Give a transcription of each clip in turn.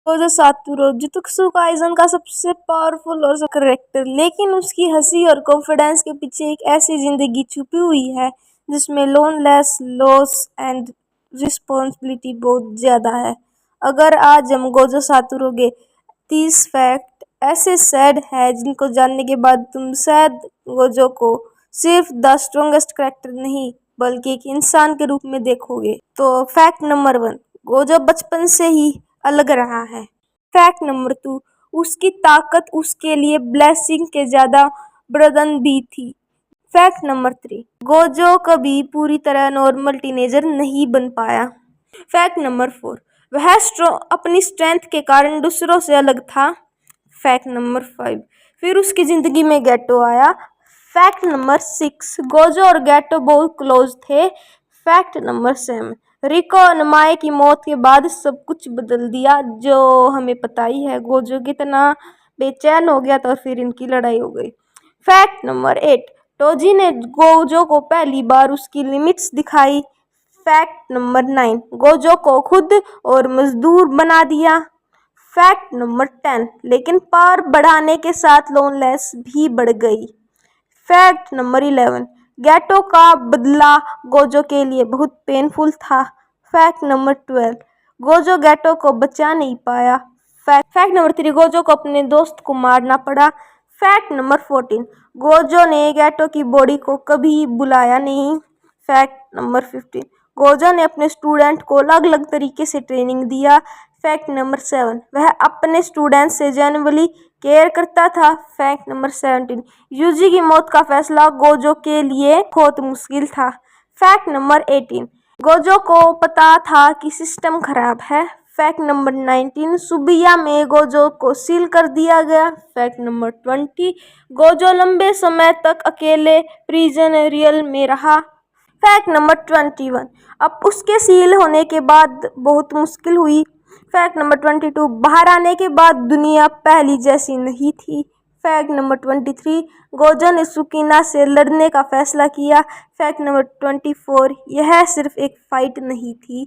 Gojo Satoru jujutsu Kaisen का सबसे powerful और करेक्टर, लेकिन उसकी हंसी और कॉन्फिडेंस के पीछे एक ऐसी जिंदगी छुपी हुई है जिसमें लोनलेस, लॉस एंड रिस्पॉन्सिबिलिटी बहुत ज्यादा है। अगर आज हम गोजो सातोरू के 30 फैक्ट ऐसे सैड है जिनको जानने के बाद तुम शायद गोजो को सिर्फ द स्ट्रॉन्गेस्ट करेक्टर नहीं बल्कि एक इंसान के रूप में देखोगे। तो फैक्ट नंबर 1, गोजो बचपन से ही अलग रहा है। फैक्ट नंबर 2, उसकी ताकत उसके लिए ब्लेसिंग के ज्यादा बर्डन भी थी। फैक्ट नंबर 3, गोजो कभी पूरी तरह नॉर्मल टीनेजर नहीं बन पाया। फैक्ट नंबर 4, वह अपनी स्ट्रेंथ के कारण दूसरों से अलग था। फैक्ट नंबर 5, फिर उसकी जिंदगी में गेटो आया। फैक्ट नंबर 6, गोजो और गेटो बहुत क्लोज थे। फैक्ट नंबर 7, रिको और माए की मौत के बाद सब कुछ बदल दिया, जो हमें पता ही है। गोजो कितना बेचैन हो गया था और फिर इनकी लड़ाई हो गई। फैक्ट नंबर 8, टोजी ने गोजो को पहली बार उसकी लिमिट्स दिखाई। फैक्ट नंबर 9, गोजो को खुद और मजदूर बना दिया। फैक्ट नंबर 10, लेकिन पावर बढ़ाने के साथ लोनलेस भी बढ़ गई। फैक्ट नंबर 11, गेटो का बदला गोजो के लिए बहुत पेनफुल था। फैक्ट नंबर 12, गोजो गेटो को बचा नहीं पाया। फैक्ट नंबर 3, गोजो को अपने दोस्त को मारना पड़ा। फैक्ट नंबर 14, गोजो ने गेटो की बॉडी को कभी बुलाया नहीं। फैक्ट नंबर 15, गोजो ने अपने स्टूडेंट को अलग अलग तरीके से ट्रेनिंग दिया। फैक्ट नंबर 7, वह अपने स्टूडेंट से जेन्युइनली केयर करता था। फैक्ट नंबर 17, यूजी की मौत का फैसला गोजो के लिए बहुत मुश्किल था। फैक्ट नंबर 18, गोजो को पता था कि सिस्टम खराब है। फैक्ट नंबर 19, सुबिया में गोजो को सील कर दिया गया। फैक्ट नंबर 20, गोजो लंबे समय तक अकेले प्रिजनरियल में रहा। फैक्ट नंबर 21, अब उसके सील होने के बाद बहुत मुश्किल हुई। फैक्ट नंबर 22, बाहर आने के बाद दुनिया पहली जैसी नहीं थी। फैक्ट नंबर 23, गोजो ने सुकीना से लड़ने का फैसला किया। फैक्ट नंबर 24, यह सिर्फ एक फाइट नहीं थी।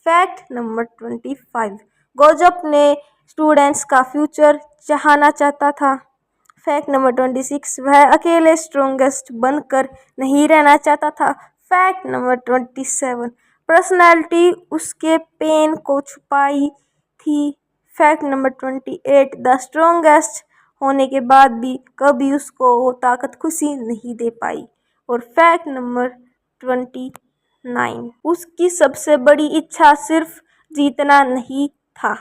फैक्ट नंबर 25, गोजो अपने स्टूडेंट्स का फ्यूचर चाहना चाहता था। फैक्ट नंबर 26, वह अकेले स्ट्रॉन्गेस्ट बनकर नहीं रहना चाहता था। फैक्ट नंबर 27, पर्सनैलिटी उसके पेन को छुपाई थी। फैक्ट नंबर 28, द स्ट्रॉन्गेस्ट होने के बाद भी कभी उसको वो ताकत खुशी नहीं दे पाई। और फैक्ट नंबर 29, उसकी सबसे बड़ी इच्छा सिर्फ जीतना नहीं था।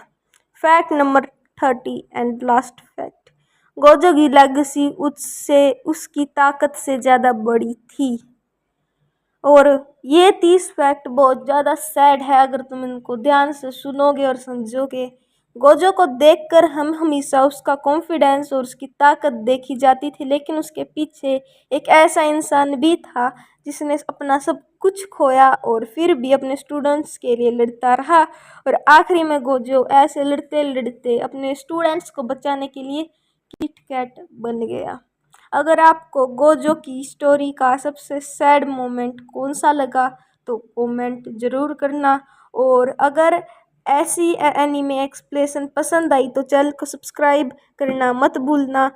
Fact number 30 and last fact, Gojo की लेगेसी उससे उसकी ताकत से ज़्यादा बड़ी थी। और ये 30 फैक्ट बहुत ज़्यादा सैड है अगर तुम इनको ध्यान से सुनोगे और समझोगे। गोजो को देखकर हम हमेशा उसका कॉन्फिडेंस और उसकी ताकत देखी जाती थी, लेकिन उसके पीछे एक ऐसा इंसान भी था जिसने अपना सब कुछ खोया और फिर भी अपने स्टूडेंट्स के लिए लड़ता रहा। और आखिरी में गोजो ऐसे लड़ते लड़ते अपने स्टूडेंट्स को बचाने के लिए किट कैट बन गया। अगर आपको गोजो की स्टोरी का सबसे सैड मोमेंट कौन सा लगा तो कमेंट ज़रूर करना। और अगर ऐसी एनीमे एक्सप्लेनेशन पसंद आई तो चैनल को सब्सक्राइब करना मत भूलना।